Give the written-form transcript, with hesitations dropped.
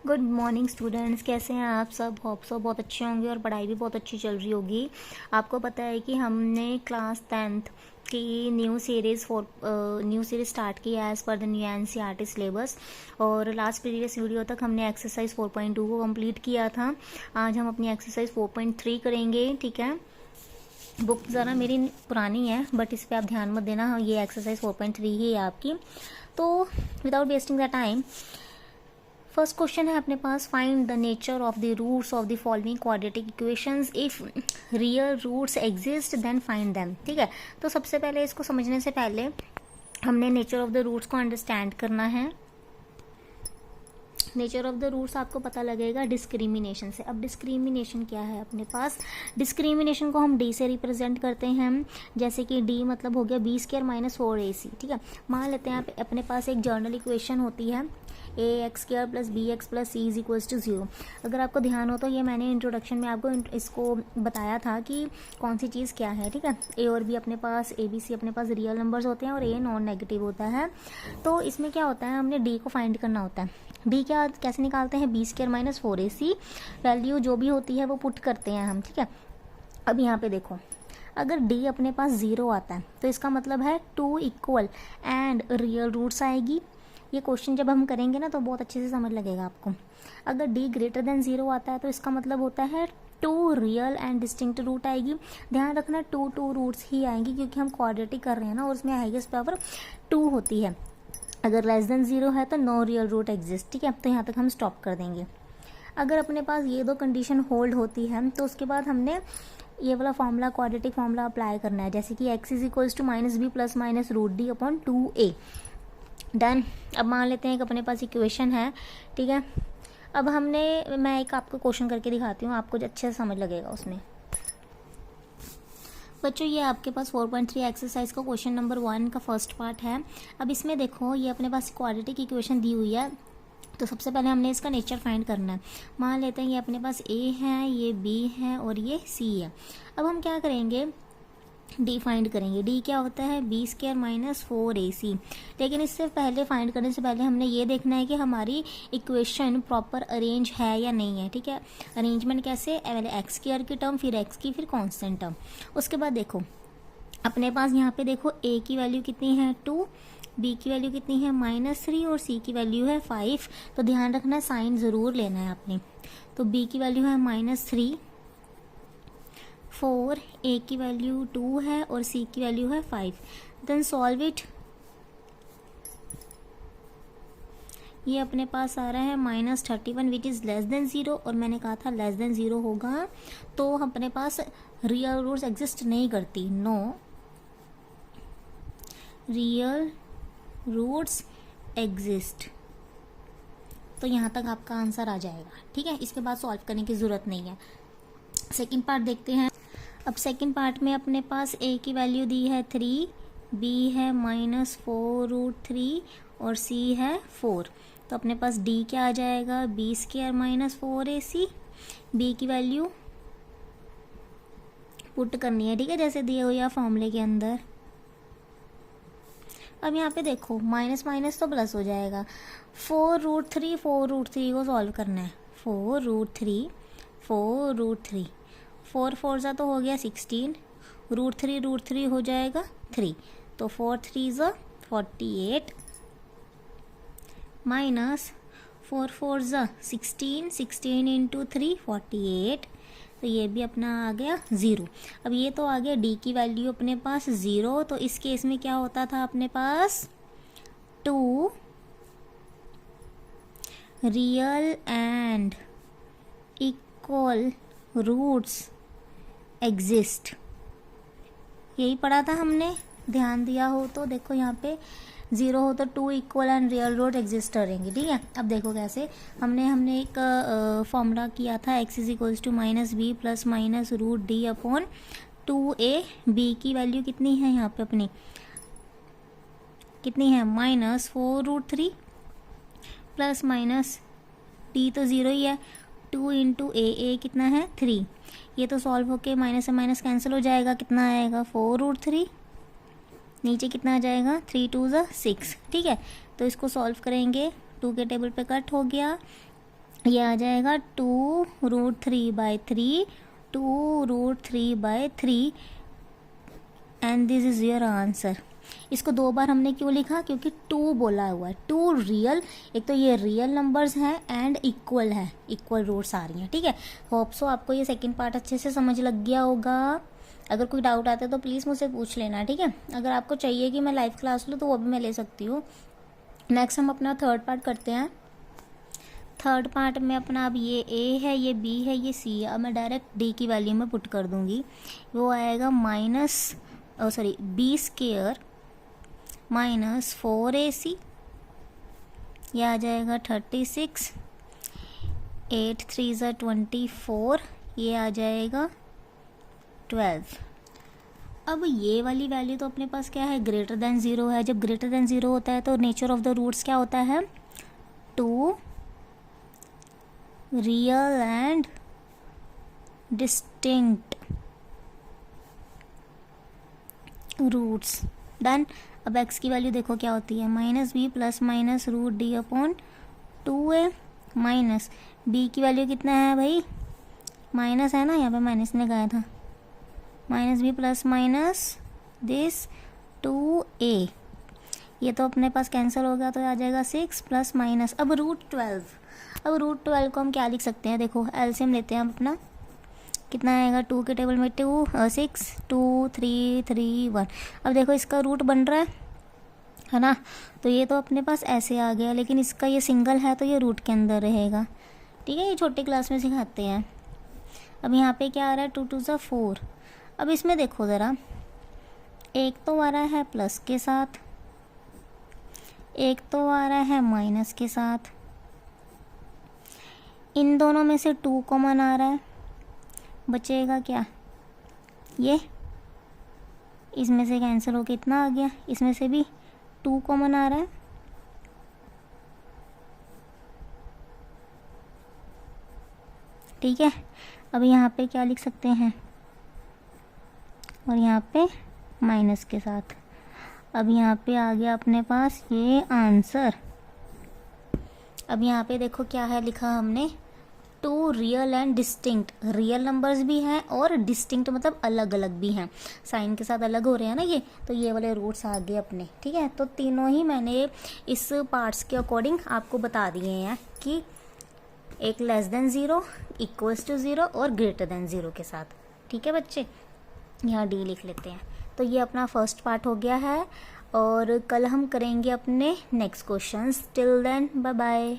Good morning students, कैसे हैं आप सब। होप सो बहुत अच्छे होंगे और पढ़ाई भी बहुत अच्छी चल रही होगी। आपको पता है कि हमने क्लास 10th की न्यू सीरीज़ स्टार्ट की as per the new NCERT syllabus. और लास्ट प्रीवियस वीडियो तक हमने एक्सरसाइज 4.2 को कंप्लीट किया था। आज हम अपनी एक्सरसाइज 4.3 करेंगे। ठीक है, बुक ज़रा मेरी पुरानी है बट इस पर आप ध्यान मत देना, ये एक्सरसाइज 4.3 ही है आपकी। तो without wasting the time, first question है अपने पास, find the nature of the roots of the following quadratic equations, if real roots exist then find them. ठीक है, तो सबसे पहले इसको समझने से पहले हमने नेचर ऑफ द रूट्स को अंडरस्टैंड करना है। नेचर ऑफ द रूट्स आपको पता लगेगा डिस्क्रिमिनेशन से। अब डिस्क्रिमिनेशन क्या है अपने पास, डिस्क्रिमिनेशन को हम डी से रिप्रेजेंट करते हैं। जैसे कि डी मतलब हो गया बी स्क्वायर माइनस 4ac। ठीक है, मान लेते हैं अपने पास एक जनरल इक्वेशन होती है a x square plus b x plus c is equals to 0। अगर आपको ध्यान हो तो ये मैंने इंट्रोडक्शन में आपको इसको बताया था कि कौन सी चीज़ क्या है। ठीक है, ए और बी अपने पास, ए बी सी अपने पास रियल नंबर्स होते हैं और ए नॉन नेगेटिव होता है। तो इसमें क्या होता है, हमने डी को फाइंड करना होता है। डी क्या कैसे निकालते हैं, B square minus 4ac, value जो भी होती है वो पुट करते हैं हम। ठीक है, अब यहाँ पे देखो, अगर डी अपने पास 0 आता है तो इसका मतलब है 2 इक्वल एंड रियल रूट्स आएगी। ये क्वेश्चन जब हम करेंगे ना तो बहुत अच्छे से समझ लगेगा आपको। अगर डी ग्रेटर देन 0 आता है तो इसका मतलब होता है 2 रियल एंड डिस्टिंक्ट रूट आएगी। ध्यान रखना 2 रूट्स ही आएंगी क्योंकि हम क्वाड्रेटिक कर रहे हैं ना, और उसमें हाईएस्ट पावर 2 होती है। अगर लेस देन 0 है तो नो रियल रूट एग्जिस्ट। ठीक है, तो यहाँ तक हम स्टॉप कर देंगे। अगर अपने पास ये दो कंडीशन होल्ड होती है तो उसके बाद हमने ये वाला फॉर्मूला, क्वाड्रेटिक फॉर्मूला अप्लाई करना है। जैसे कि x is equals to minus b plus minus root d upon 2a। Done. अब मान लेते हैं कि अपने पास इक्वेशन है। ठीक है, अब मैं एक आपको क्वेश्चन करके दिखाती हूँ, आपको अच्छे से समझ लगेगा उसमें। बच्चों ये आपके पास 4.3 एक्सरसाइज का क्वेश्चन नंबर 1 का फर्स्ट पार्ट है। अब इसमें देखो, ये अपने पास क्वाड्रेटिक इक्वेशन दी हुई है। तो सबसे पहले हमने इसका नेचर फाइंड करना है। मान लेते हैं ये अपने पास a है, ये b है और ये c है। अब हम क्या करेंगे, डी फाइंड करेंगे। डी क्या होता है, बी स्क्वायर माइनस 4ac। लेकिन इससे पहले, फाइंड करने से पहले हमने ये देखना है कि हमारी इक्वेशन प्रॉपर अरेंज है या नहीं है। ठीक है, अरेंजमेंट कैसे, पहले एक्स स्क्वायर की टर्म, फिर एक्स की, फिर कांस्टेंट टर्म। उसके बाद देखो अपने पास यहाँ पे देखो a की वैल्यू कितनी है 2, b की वैल्यू कितनी है -3 और c की वैल्यू है 5। तो ध्यान रखना, साइन ज़रूर लेना है आपने। तो b की वैल्यू है -3, 4, a की वैल्यू 2 है और c की वैल्यू है 5। Then solve it. ये अपने पास आ रहा है -31 विच इज़ लेस देन 0, और मैंने कहा था लेस देन 0 होगा तो अपने पास रियल रूट्स एग्जिस्ट नहीं करती। No real roots exist. तो यहाँ तक आपका आंसर आ जाएगा। ठीक है, इसके बाद सॉल्व करने की ज़रूरत नहीं है। सेकंड पार्ट देखते हैं। अब सेकंड पार्ट में अपने पास a की वैल्यू दी है 3, b है -4√3 और c है 4। तो अपने पास d क्या आ जाएगा, b square minus 4ac। b की वैल्यू पुट करनी है। ठीक है, जैसे दिए हुए फॉर्मूले के अंदर। अब यहाँ पे देखो, माइनस माइनस तो प्लस हो जाएगा। 4√3 को सॉल्व करना है। 4√3 4 4 सा तो हो गया 16, √3 हो जाएगा 3। तो 4 3 ज़ा 48 माइनस 4 4 ज़ा 16, 16 इंटू 3 48। तो ये भी अपना आ गया 0। अब ये तो आ गया d की वैल्यू अपने पास 0। तो इस केस में क्या होता था अपने पास, 2 real and equal roots exist. यही पढ़ा था हमने, ध्यान दिया हो तो। देखो यहाँ पे 0 हो तो 2 equal and real root exist करेंगे। ठीक है, अब देखो कैसे, हमने एक फॉर्मूला किया था, x is equals to minus b plus minus root d upon 2a। b की वैल्यू कितनी है यहाँ पे अपनी, कितनी है -4√3 प्लस माइनस d तो 0 ही है, 2 इंटू a कितना है 3। ये तो सॉल्व होके माइनस से माइनस कैंसिल हो जाएगा, कितना आएगा 4√3, नीचे कितना आ जाएगा 3 2 ज़ा 6। ठीक है, तो इसको सॉल्व करेंगे, 2 के टेबल पे कट हो गया, ये आ जाएगा 2√3/3, 2√3/3 and this is your answer. इसको 2 बार हमने क्यों लिखा, क्योंकि 2 बोला हुआ है। 2 रियल, एक तो ये रियल नंबर्स हैं एंड इक्वल है, इक्वल रूट्स आ रही हैं, ठीक है। होप सो आपको ये सेकंड पार्ट अच्छे से समझ लग गया होगा। अगर कोई डाउट आता है तो प्लीज़ मुझसे पूछ लेना, ठीक है। अगर आपको चाहिए कि मैं लाइव क्लास लूँ तो वो भी मैं ले सकती हूँ। नेक्स्ट हम अपना थर्ड पार्ट करते हैं। थर्ड पार्ट में अपना अब ये ए है, ये बी है, ये सी है। अब मैं डायरेक्ट डी की वैल्यू में पुट कर दूंगी। वो आएगा बी स्क्वायर माइनस 4ac, ये आ जाएगा 36, 8 3 ज़ा 24, ये आ जाएगा 12। अब ये वाली वैल्यू तो अपने पास क्या है, ग्रेटर देन 0 है। जब ग्रेटर देन 0 होता है तो नेचर ऑफ द रूट्स क्या होता है, 2 real and distinct roots. Done. अब x की वैल्यू देखो क्या होती है, -b plus minus root d upon 2a minus b की वैल्यू कितना है भाई, माइनस है ना, यहाँ पे माइनस लगाया था, -b plus minus this 2a। ये तो अपने पास कैंसिल हो गया तो आ जाएगा 6 प्लस माइनस अब √12। अब √12 को हम क्या लिख सकते हैं, देखो एलसीएम लेते हैं हम अपना, कितना आएगा, 2 के टेबल में 2 6 2 3 3 1। अब देखो इसका रूट बन रहा है ना, तो ये तो अपने पास ऐसे आ गया, लेकिन इसका ये सिंगल है तो ये रूट के अंदर रहेगा, ठीक है। ये छोटी क्लास में सिखाते हैं। अब यहाँ पे क्या आ रहा है, 2 2 ज़ा 4। अब इसमें देखो ज़रा, एक तो आ रहा है प्लस के साथ, एक तो आ रहा है माइनस के साथ, इन दोनों में से 2 कॉमन आ रहा है, बचेगा क्या, ये इसमें से कैंसिल होके इतना आ गया, इसमें से भी 2 कॉमन आ रहा है, ठीक है। अब यहाँ पे क्या लिख सकते हैं, और यहाँ पे माइनस के साथ। अब यहाँ पे आ गया अपने पास ये आंसर। अब यहाँ पे देखो क्या है लिखा हमने, 2 real and distinct, real numbers भी हैं और डिस्टिंक्ट मतलब अलग अलग भी हैं, साइन के साथ अलग हो रहे हैं ना ये, तो ये वाले रूट्स आ गए अपने, ठीक है। तो तीनों ही मैंने इस पार्ट्स के अकॉर्डिंग आपको बता दिए हैं कि एक लेस देन 0, इक्वल्स टू 0 और ग्रेटर देन 0 के साथ, ठीक है बच्चे। यहाँ डी लिख लेते हैं। तो ये अपना फर्स्ट पार्ट हो गया है और कल हम करेंगे अपने next questions. Till then bye bye.